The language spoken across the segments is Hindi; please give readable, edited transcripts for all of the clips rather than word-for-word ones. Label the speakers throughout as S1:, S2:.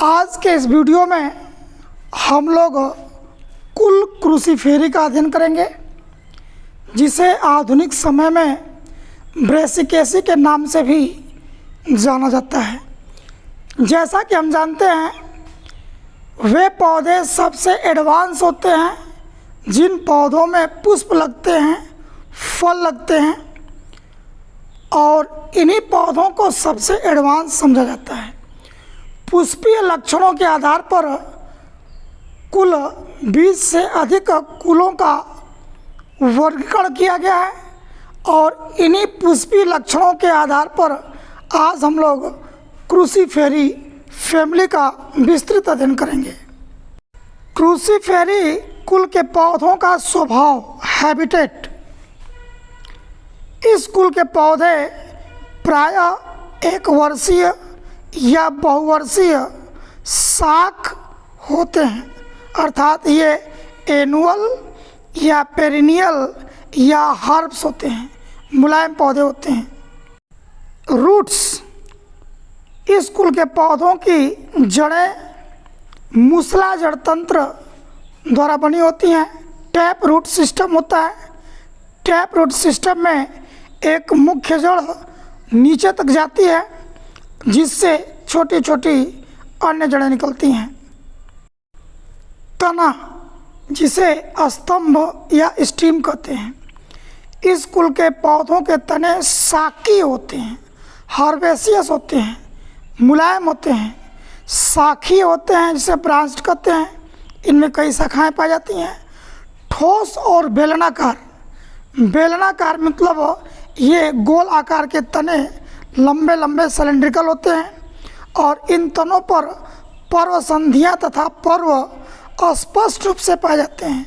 S1: आज के इस वीडियो में हम लोग कुल क्रूसीफेरी का अध्ययन करेंगे, जिसे आधुनिक समय में ब्रेसिकेसी के नाम से भी जाना जाता है। जैसा कि हम जानते हैं, वे पौधे सबसे एडवांस होते हैं जिन पौधों में पुष्प लगते हैं, फल लगते हैं, और इन्हीं पौधों को सबसे एडवांस समझा जाता है। पुष्पीय लक्षणों के आधार पर कुल 20 से अधिक कुलों का वर्गीकरण किया गया है और इन्हीं पुष्पीय लक्षणों के आधार पर आज हम लोग क्रूसीफेरी फैमिली का विस्तृत अध्ययन करेंगे। क्रूसीफेरी कुल के पौधों का स्वभाव, हैबिटेट। इस कुल के पौधे प्रायः एक वर्षीय या बहुवर्षीय शाख होते हैं, अर्थात ये एनुअल या पेरिनियल या हर्ब्स होते हैं, मुलायम पौधे होते हैं। रूट्स। इस कुल के पौधों की जड़ें मूसला जड़ तंत्र द्वारा बनी होती हैं। टैप रूट सिस्टम होता है। टैप रूट सिस्टम में एक मुख्य जड़ नीचे तक जाती है, जिससे छोटी छोटी अन्य जड़ें निकलती हैं। तना, जिसे स्तंभ या स्टीम कहते हैं। इस कुल के पौधों के तने शाकी होते हैं, हर्बेसियस होते हैं, मुलायम होते हैं, शाखी होते हैं, जिसे ब्रांच्ड कहते हैं। इनमें कई शाखाएं पाई जाती हैं। ठोस और बेलनाकार। बेलनाकार मतलब ये गोल आकार के तने लंबे लंबे सिलेंड्रिकल होते हैं और इन तनों पर पर्व संधियाँ तथा पर्व स्पष्ट रूप से पाए जाते हैं,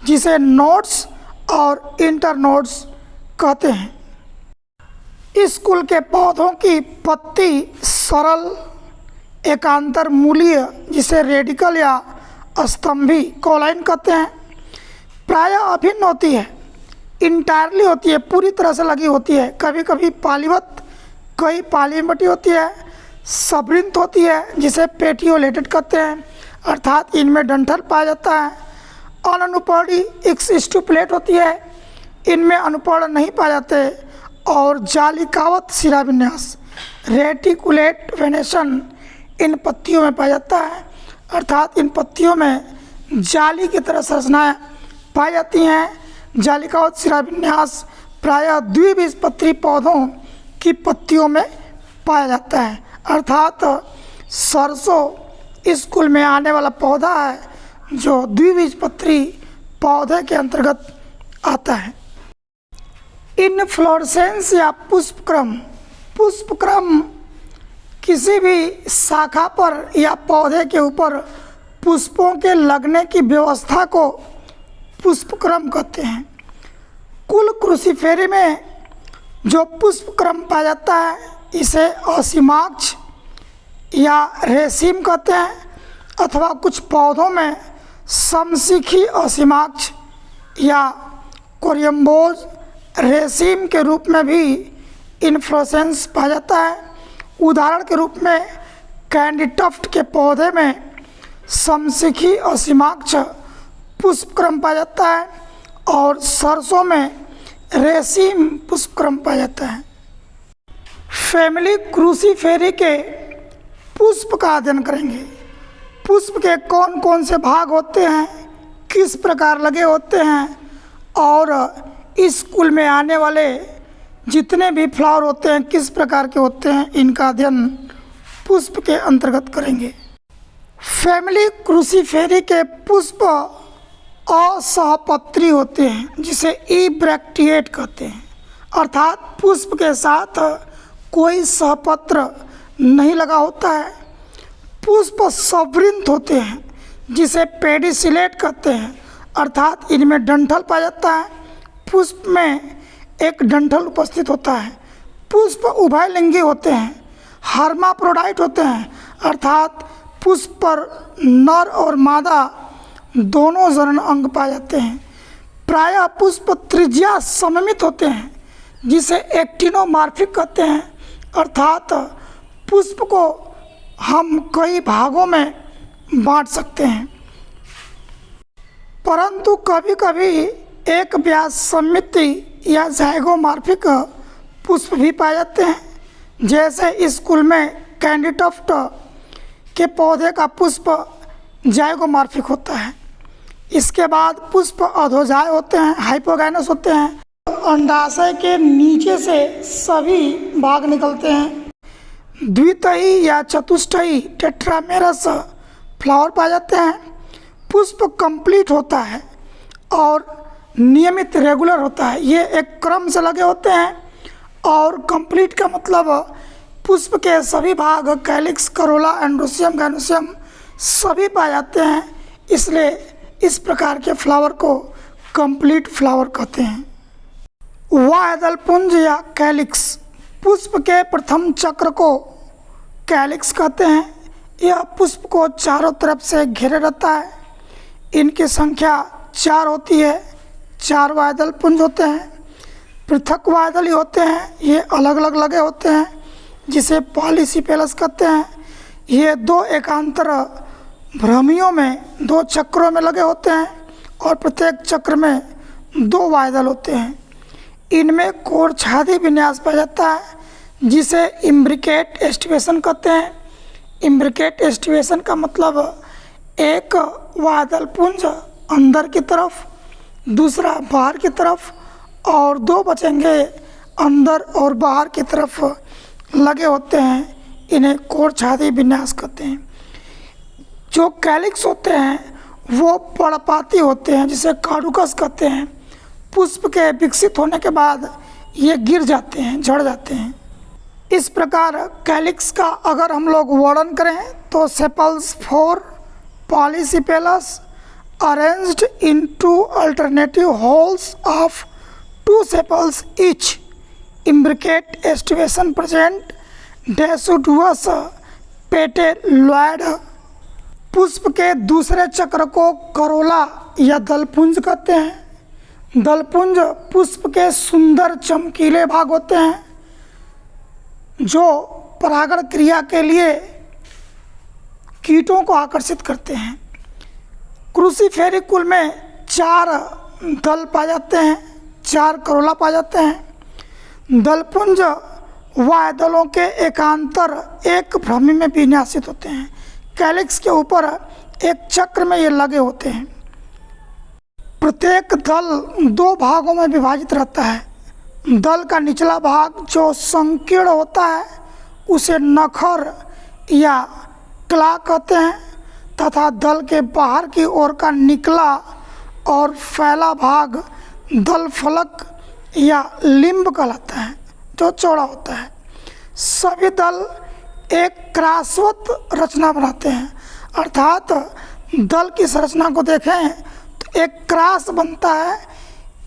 S1: जिसे नोड्स और इंटरनोड्स कहते हैं। इस कुल के पौधों की पत्ती सरल एकांतर मूलीय, जिसे रेडिकल या स्तंभी कॉलाइन कहते हैं, प्रायः अभिन्न होती है, इंटायरली होती है, पूरी तरह से लगी होती है। कभी कभी पालीवत, कई पाली में बटी होती है। सबृंत होती है, जिसे पेटियोलेटेड कहते हैं, अर्थात इनमें डंठल पाया जाता है। अननुपर्णी एक्सिस्टुप्लेट होती है, इनमें अनुपर्ण नहीं पाए जाते। और जालिकावत शिरा विन्यास, रेटिकुलेट वेनेशन इन पत्तियों में पाया जाता है, अर्थात इन पत्तियों में जाली की तरह संरचनाएं पाई जाती हैं। जालिकावत शिरा विन्यास प्रायः द्विबीजपत्री पौधों की पत्तियों में पाया जाता है, अर्थात सरसों इस कुल में आने वाला पौधा है जो द्विबीजपत्री पौधे के अंतर्गत आता है। इनफ्लोरेसेंस या पुष्पक्रम। पुष्पक्रम किसी भी शाखा पर या पौधे के ऊपर पुष्पों के लगने की व्यवस्था को पुष्पक्रम कहते हैं। कुल क्रूसीफेरी में जो पुष्पक्रम पाया जाता है, इसे असीमाक्ष या रेशीम कहते हैं, अथवा कुछ पौधों में समशिखी असीमाक्ष या कोरियम्बोज रेशीम के रूप में भी इन्फ्लोरेसेंस पाया जाता है। उदाहरण के रूप में कैंडीटफ्ट के पौधे में समशिखी असीमाक्ष पुष्पक्रम पाया जाता है और सरसों में रेशीम पुष्पक्रम पाया जाता है। फैमिली क्रूसीफेरी के पुष्प का अध्ययन करेंगे। पुष्प के कौन कौन से भाग होते हैं, किस प्रकार लगे होते हैं, और इस कुल में आने वाले जितने भी फ्लावर होते हैं किस प्रकार के होते हैं, इनका अध्ययन पुष्प के अंतर्गत करेंगे। फैमिली क्रूसीफेरी के पुष्प असहपत्री होते हैं, जिसे इब्रैक्टिएट कहते हैं, अर्थात पुष्प के साथ कोई सहपत्र नहीं लगा होता है। पुष्प सबृंत होते हैं, जिसे पेडिसिलेट कहते हैं, अर्थात इनमें डंठल पाया जाता है। पुष्प में एक डंठल उपस्थित होता है। पुष्प उभयलिंगी होते हैं, हर्माफ्रोडाइट होते हैं, अर्थात पुष्प पर नर और मादा दोनों जनन अंग पाए जाते हैं। प्रायः पुष्प त्रिज्या सममित होते हैं, जिसे एक्टिनोमार्फिक कहते हैं, अर्थात पुष्प को हम कई भागों में बांट सकते हैं, परंतु कभी कभी एक ब्याज सममिति या ज़ाइगोमॉर्फिक पुष्प भी पाए जाते हैं। जैसे इस कुल में कैंडीटफ्ट के पौधे का पुष्प ज़ाइगोमॉर्फिक होता है। इसके बाद पुष्प अधोजाय होते हैं, हाइपोगाइनस होते हैं। अंडाशय के नीचे से सभी भाग निकलते हैं। द्वितयी या चतुष्टयी टेट्रामेरस फ्लावर पाए जाते हैं। पुष्प कंप्लीट होता है और नियमित रेगुलर होता है। ये एक क्रम से लगे होते हैं और कंप्लीट का मतलब पुष्प के सभी भाग कैलिक्स, करोला, एंड्रोसियम, गाइनोसियम सभी पाए जाते हैं। इसलिए इस प्रकार के फ्लावर को कंप्लीट फ्लावर कहते हैं। वायदल पुंज या कैलिक्स, पुष्प के प्रथम चक्र को कैलिक्स कहते हैं। यह पुष्प को चारों तरफ से घेरे रहता है। इनकी संख्या 4 होती है। 4 वायदल पुंज होते हैं। पृथक वायदल ही होते हैं, ये अलग अलग लगे होते हैं, जिसे पॉलीसिपेलस कहते हैं। ये 2 एकांतर भ्रमियों में 2 चक्रों में लगे होते हैं और प्रत्येक चक्र में 2 वायदल होते हैं। इनमें कोरछादी विन्यास पाया जाता है, जिसे इम्ब्रिकेट एस्टिवेशन कहते हैं। इम्ब्रिकेट एस्टिवेशन का मतलब एक वायदल पुंज अंदर की तरफ, दूसरा बाहर की तरफ और 2 बचेंगे अंदर और बाहर की तरफ लगे होते हैं। इन्हें कोरछादी विन्यास कहते हैं। जो कैलिक्स होते हैं वो पर्णपाती होते हैं, जिसे काडुकस कहते हैं। पुष्प के विकसित होने के बाद ये गिर जाते हैं, झड़ जाते हैं। इस प्रकार कैलिक्स का अगर हम लोग वर्णन करें तो sepals 4 polysepalous arranged into alternative whorls of 2 sepals each, imbricate aestivation present, deciduous petaloid. पुष्प के दूसरे चक्र को करोला या दलपुंज कहते हैं। दलपुंज पुष्प के सुंदर चमकीले भाग होते हैं जो परागण क्रिया के लिए कीटों को आकर्षित करते हैं। क्रूसीफेरी कुल में 4 दल पाए जाते हैं, 4 करोला पाए जाते हैं। दलपुंज वायदलों के एकांतर एक भ्रमि में विन्यासित होते हैं। कैलिक्स के ऊपर एक चक्र में ये लगे होते हैं। प्रत्येक दल 2 भागों में विभाजित रहता है। दल का निचला भाग जो संकीर्ण होता है उसे नखर या क्ला कहते हैं, तथा दल के बाहर की ओर का निकला और फैला भाग दल फलक या लिम्ब कहलाता है, जो चौड़ा होता है। सभी दल एक क्रासवत रचना बनाते हैं, अर्थात दल की संरचना को देखें तो एक क्रास बनता है,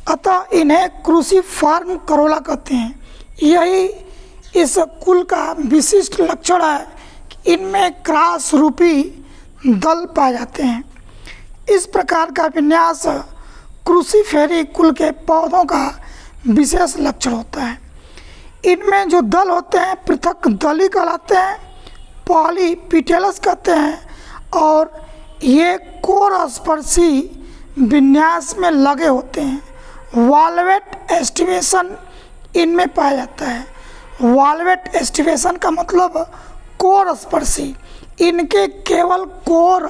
S1: अतः इन्हें क्रूसीफॉर्म करोला कहते हैं। यही इस कुल का विशिष्ट लक्षण है कि इनमें क्रास रूपी दल पाए जाते हैं। इस प्रकार का विन्यास क्रूसीफेरी कुल के पौधों का विशेष लक्षण होता है। इनमें जो दल होते हैं पृथक दली कहलाते हैं, पॉलीपिटेलस कहते हैं और ये कोरस्पर्शी विन्यास में लगे होते हैं। वाल्वेट एस्टिवेशन इनमें पाया जाता है। वाल्वेट एस्टिवेशन का मतलब कोरस्पर्शी। इनके केवल कोर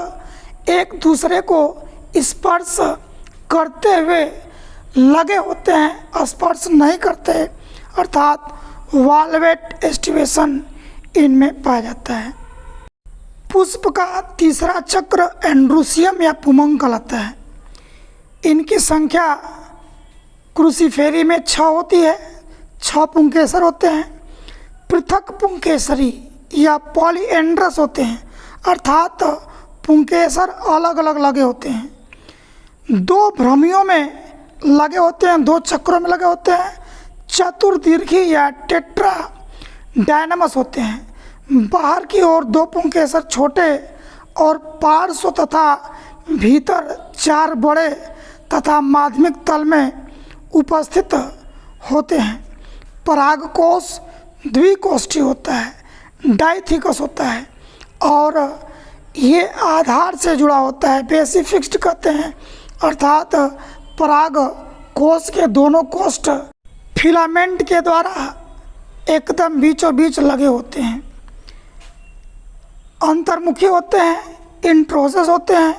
S1: एक दूसरे को स्पर्श करते हुए लगे होते हैं, स्पर्श नहीं करते, अर्थात वाल्वेट एस्टिवेशन इनमें पाया जाता है। पुष्प का तीसरा चक्र एंड्रोसियम या पुमंग कहलाता है। इनकी संख्या क्रूसीफेरी में 6 होती है। 6 पुंकेसर होते हैं। पृथक पुंकेसरी या पॉलीएंड्रस होते हैं, अर्थात पुंकेसर अलग अलग लगे होते हैं। 2 भ्रमियों में लगे होते हैं, 2 चक्रों में लगे होते हैं। चतुर्दीर्घी या टेट्रा डायनामस होते हैं। बाहर की ओर 2 पुंकेसर छोटे और पार्श्व तथा भीतर 4 बड़े तथा माध्यमिक तल में उपस्थित होते हैं। परागकोश द्विकोष्ठी होता है, डाइथिकस होता है और ये आधार से जुड़ा होता है, बेसी फिक्स्ड कहते हैं, अर्थात पराग कोश के दोनों कोष्ठ फिलामेंट के द्वारा एकदम बीचों बीच लगे होते हैं। अंतर्मुखी होते हैं, इंट्रोसस होते हैं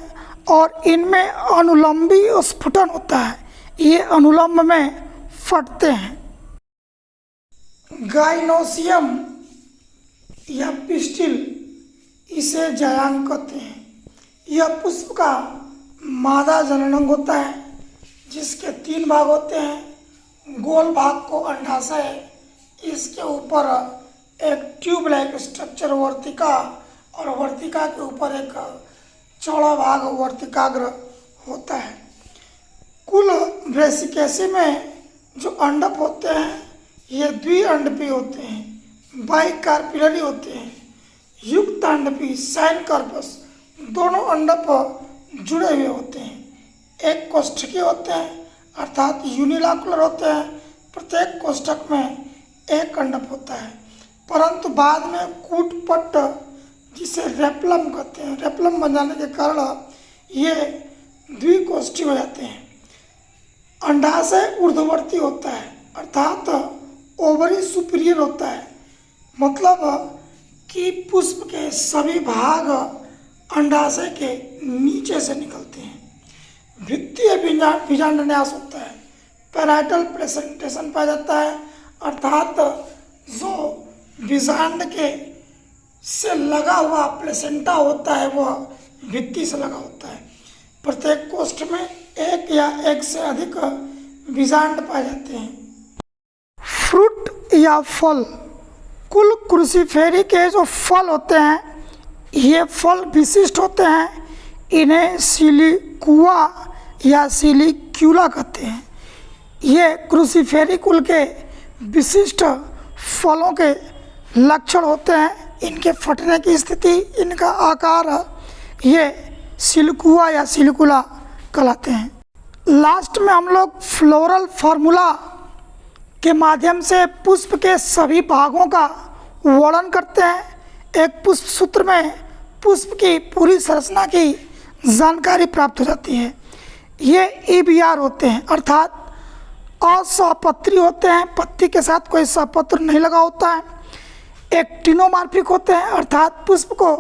S1: और इनमें अनुलंबी स्फुटन होता है, ये अनुलंब में फटते हैं। गाइनोसियम या पिस्टिल, इसे जायांग कहते हैं। यह पुष्प का मादा जननांग होता है जिसके 3 भाग होते हैं। गोल भाग को अंडाशय, इसके ऊपर एक ट्यूब लाइक स्ट्रक्चर वर्तिका और वर्तिका के ऊपर एक चौड़ा भाग वर्तिकाग्र होता है। कुल ब्रेसिकेसी में जो अंडप होते हैं ये द्विअंडपी होते हैं, बाइकार्पिलरी होते हैं। युक्त अंडपी साइन कार्पस, दोनों अंडप जुड़े हुए होते हैं। एक कोष्ठकीय होते हैं अर्थात यूनिलैकुलर होते हैं, प्रत्येक कोष्ठक में एक अंडप होता है, परंतु बाद में कूटपट जिसे रेप्लम कहते हैं, रेप्लम बन जाने के कारण ये द्विकोष्ठी हो जाते हैं। अंडाशय ऊर्ध्ववर्ती होता है अर्थात ओवरी सुपीरियर होता है, मतलब कि पुष्प के सभी भाग अंडाशय के नीचे से निकलते हैं। भित्तीय बीजांडन्यास होता है, पैराइटल प्रेजेंटेशन पाया जाता है अर्थात जो बीजांड के से लगा हुआ प्लेसेंटा होता है वह भित्ति से लगा होता है। प्रत्येक कोष्ठ में एक या एक से अधिक बीजांड पाए जाते हैं। फ्रूट या फल, कुल क्रूसीफेरी के जो फल होते हैं ये फल विशिष्ट होते हैं, इन्हें सिलिकुआ या सिलिक्यूला कहते हैं। ये क्रूसीफेरी कुल के विशिष्ट फलों के लक्षण होते हैं। इनके फटने की स्थिति, इनका आकार, ये सिलिकुआ या सिलिकुला कहलाते हैं। लास्ट में हम लोग फ्लोरल फार्मूला के माध्यम से पुष्प के सभी भागों का वर्णन करते हैं। एक पुष्प सूत्र में पुष्प की पूरी संरचना की जानकारी प्राप्त हो जाती है। ये ईबीआर होते हैं अर्थात असहपत्री होते हैं, पत्ती के साथ कोई सहपत्र नहीं लगा होता है। एक्टिनोमार्फिक होते हैं अर्थात पुष्प को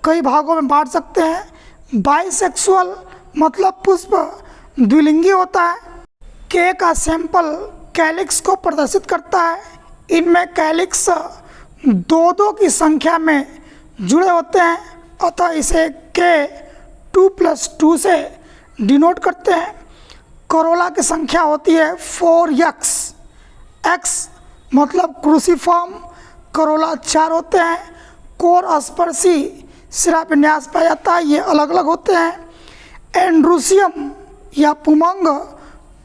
S1: कई भागों में बांट सकते हैं। बाइसेक्सुअल मतलब पुष्प द्विलिंगी होता है। के का सैंपल कैलिक्स को प्रदर्शित करता है। इनमें कैलिक्स 2-2 की संख्या में जुड़े होते हैं, अतः इसे के 2+2 से डिनोट करते हैं। करोला की संख्या होती है 4x, x मतलब क्रूसीफॉर्म, करोला 4 होते हैं। कोर स्पर्शी सिरा विन्यास पाया जाता है, ये अलग अलग होते हैं। एंड्रूसियम या पुमंग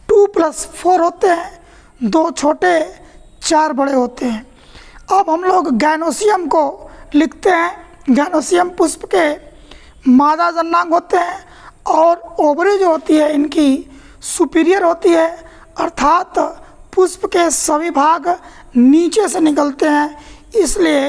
S1: 2+4 होते हैं, 2 छोटे 4 बड़े होते हैं। अब हम लोग गैनोसियम को लिखते हैं। गैनोसियम पुष्प के मादा जननांग होते हैं और ओवरी जो होती है इनकी सुपीरियर होती है अर्थात पुष्प के सभी भाग नीचे से निकलते हैं, इसलिए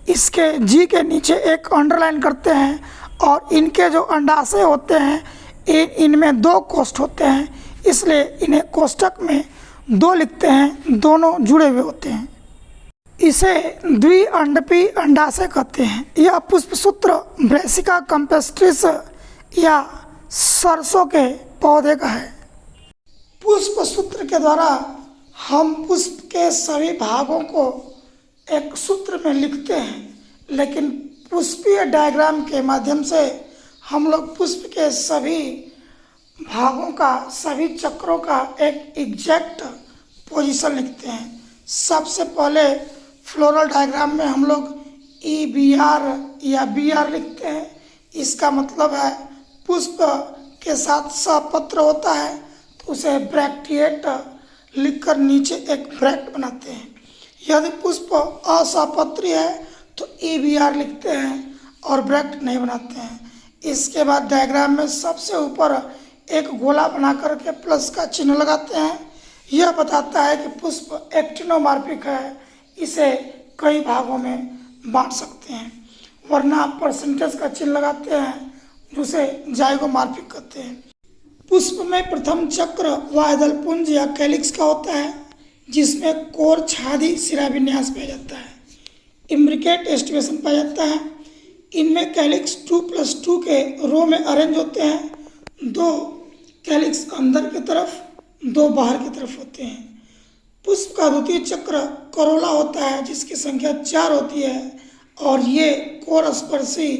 S1: इसके जी के नीचे एक अंडरलाइन करते हैं। और इनके जो अंडाशय होते हैं इनमें 2 कोष्ठ होते हैं, इसलिए इन्हें कोष्ठक में 2 लिखते हैं, दोनों जुड़े हुए होते हैं। इसे द्विअंडपी अंडाशय कहते हैं। यह पुष्पसूत्र ब्रेसिका कैम्पेस्ट्रिस या सरसों के पौधे का है। पुष्पसूत्र के द्वारा हम पुष्प के सभी भागों को एक सूत्र में लिखते हैं, लेकिन पुष्पीय डायग्राम के माध्यम से हम लोग पुष्प के सभी भागों का, सभी चक्रों का एक एग्जैक्ट पोजीशन लिखते हैं। सबसे पहले फ्लोरल डायग्राम में हम लोग EBR या BR लिखते हैं। इसका मतलब है पुष्प के साथ सहपत्र होता है तो उसे ब्रैक्टिएट लिखकर नीचे एक ब्रैक्ट बनाते हैं। यदि पुष्प असहपत्री है तो EBR लिखते हैं और ब्रैक्ट नहीं बनाते हैं। इसके बाद डायग्राम में सबसे ऊपर एक गोला बना करके प्लस का चिन्ह लगाते हैं। यह बताता है कि पुष्प एक्टिनोमार्फिक है, इसे कई भागों में बांट सकते हैं। वरना परसेंटेज का चिन्ह लगाते हैं, जिसे जाइगोमॉर्फिक कहते हैं। पुष्प में प्रथम चक्र वायदल पुंज या कैलिक्स का होता है, जिसमें कोर छादी सिरा विन्यास पाया जाता है। इम्ब्रिकेट एस्टिवेशन पाया जाता है। इनमें कैलिक्स 2+2 के रो में अरेंज होते हैं। 2 कैलिक्स अंदर की तरफ, 2 बाहर की तरफ होते हैं। पुष्प का द्वितीय चक्र करोला होता है, जिसकी संख्या 4 होती है, और ये कोर स्पर्शी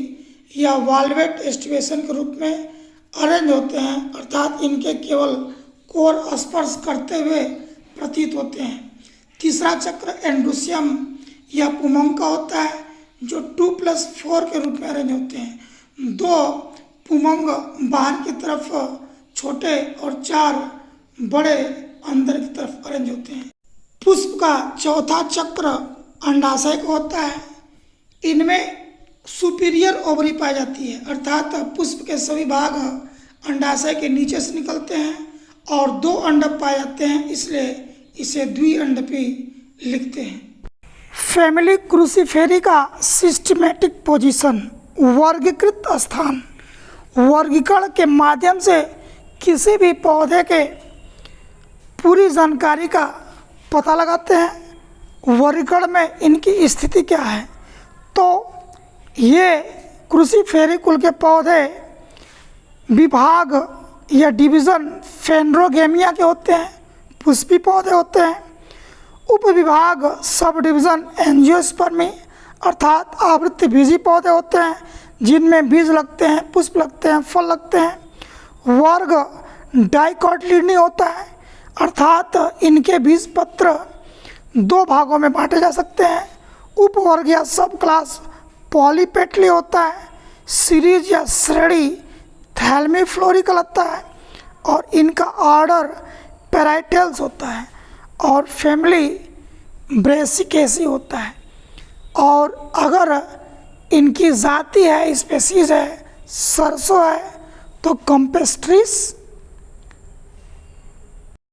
S1: या वाल्वेट एस्टिवेशन के रूप में अरेंज होते हैं, अर्थात इनके केवल कोर स्पर्श करते हुए प्रतीत होते हैं। तीसरा चक्र एंड्रोसियम या पुमंग का होता है, जो 2+4 के रूप में अरेंज होते हैं। 2 पुमंग बाहर की तरफ छोटे और 4 बड़े अंदर की तरफ अरेंज होते हैं। पुष्प का चौथा चक्र अंडाशय का होता है। इनमें सुपीरियर ओवरी पाई जाती है, अर्थात पुष्प के सभी भाग अंडाशय के नीचे से निकलते हैं और 2 अंडक पाए जाते हैं, इसलिए इसे द्विअंडपी लिखते हैं। फैमिली क्रूसीफेरी का सिस्टमेटिक पोजीशन, वर्गीकृत स्थान, वर्गीकरण के माध्यम से किसी भी पौधे के पूरी जानकारी का पता लगाते हैं। वर्गीकरण में इनकी स्थिति क्या है, तो ये क्रूसीफेरी कुल के पौधे विभाग या डिवीज़न फेंड्रोगेमिया के होते हैं, पुष्पी पौधे होते हैं। उपविभाग सब डिवीज़न एंजियोस्पर्मी अर्थात आवृत्ति बीजी पौधे होते हैं, जिनमें बीज लगते हैं, पुष्प लगते हैं, फल लगते हैं। वर्ग डाइकोटिलिडनी होता है, अर्थात इनके बीज पत्र 2 भागों में बांटे जा सकते हैं। उपवर्ग या सब क्लास पॉलीपेटली होता है। सीरीज या श्रेणी थैलमीफ्लोरी कहलाता है, और इनका ऑर्डर पेराइटेल्स होता है, और फैमिली ब्रेसिकेसी होता है। और अगर इनकी जाति है, स्पेसीज है, सरसों है, तो कंपेस्ट्रिस।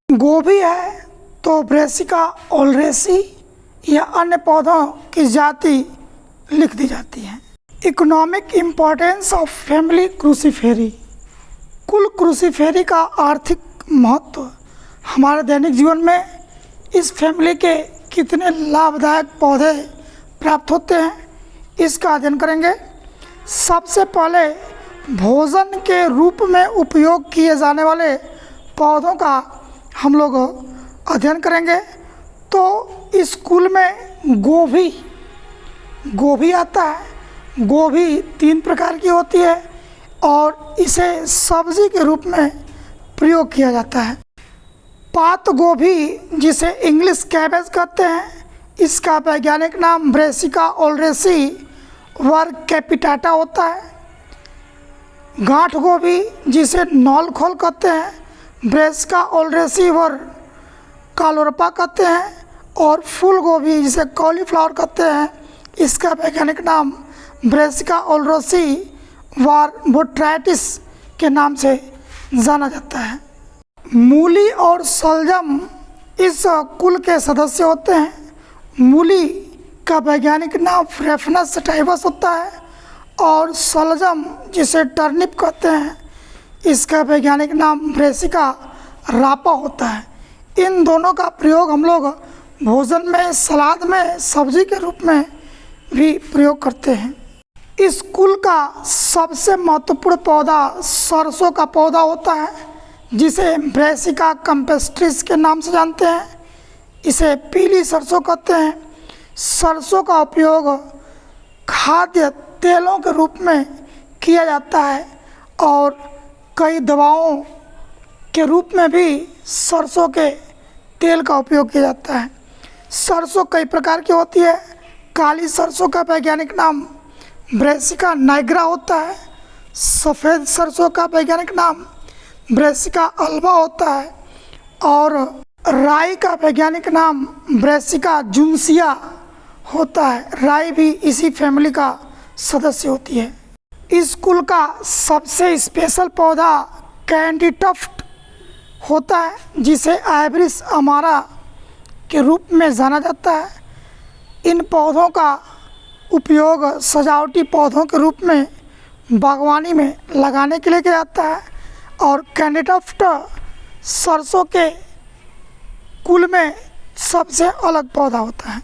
S1: गोभी है तो ब्रेसिका ओलरेसी या अन्य पौधों की जाति लिख दी जाती है। इकोनॉमिक इम्पोर्टेंस ऑफ फैमिली क्रूसीफेरी, कुल क्रूसीफेरी का आर्थिक महत्व। हमारे दैनिक जीवन में इस फैमिली के कितने लाभदायक पौधे प्राप्त होते हैं, इसका अध्ययन करेंगे। सबसे पहले भोजन के रूप में उपयोग किए जाने वाले पौधों का हम लोग अध्ययन करेंगे। तो इस कुल में गोभी आता है। गोभी 3 प्रकार की होती है और इसे सब्जी के रूप में प्रयोग किया जाता है। पात गोभी, जिसे इंग्लिश कैबेज कहते हैं, इसका वैज्ञानिक नाम ब्रेसिका ओलरेसी वर्ग कैपिटाटा होता है। गांठ गोभी, जिसे नौलखोल कहते हैं, ब्रेसिका ओलरेसी वर्ग कालोरपा कहते हैं। और फूल गोभी, जिसे कॉलीफ्लावर कहते हैं, इसका वैज्ञानिक नाम ब्रेसिका ओलरेसी वर्ग बोट्राइटिस के नाम से जाना जाता है। मूली और सलजम इस कुल के सदस्य होते हैं। मूली का वैज्ञानिक नाम फ्रेफनस सटाइवस होता है, और सलजम, जिसे टर्निप कहते हैं, इसका वैज्ञानिक नाम ब्रेसिका रापा होता है। इन दोनों का प्रयोग हम लोग भोजन में, सलाद में, सब्जी के रूप में भी प्रयोग करते हैं। इस कुल का सबसे महत्वपूर्ण पौधा सरसों का पौधा होता है, जिसे ब्रेसिका कंपेस्ट्रिस के नाम से जानते हैं। इसे पीली सरसों कहते हैं। सरसों का उपयोग खाद्य तेलों के रूप में किया जाता है, और कई दवाओं के रूप में भी सरसों के तेल का उपयोग किया जाता है। सरसों कई प्रकार की होती है। काली सरसों का वैज्ञानिक नाम ब्रेसिका नाइग्रा होता है। सफ़ेद सरसों का वैज्ञानिक नाम ब्रेसिका अल्बा होता है, और राई का वैज्ञानिक नाम ब्रेसिका जुन्सिया होता है। राई भी इसी फैमिली का सदस्य होती है। इस कुल का सबसे स्पेशल पौधा कैंडी टफ्ट होता है, जिसे आइवरिस अमारा के रूप में जाना जाता है। इन पौधों का उपयोग सजावटी पौधों के रूप में बागवानी में लगाने के लिए किया जाता है। और कैंडिडफ्ट सरसों के कुल में सबसे अलग पौधा होता है।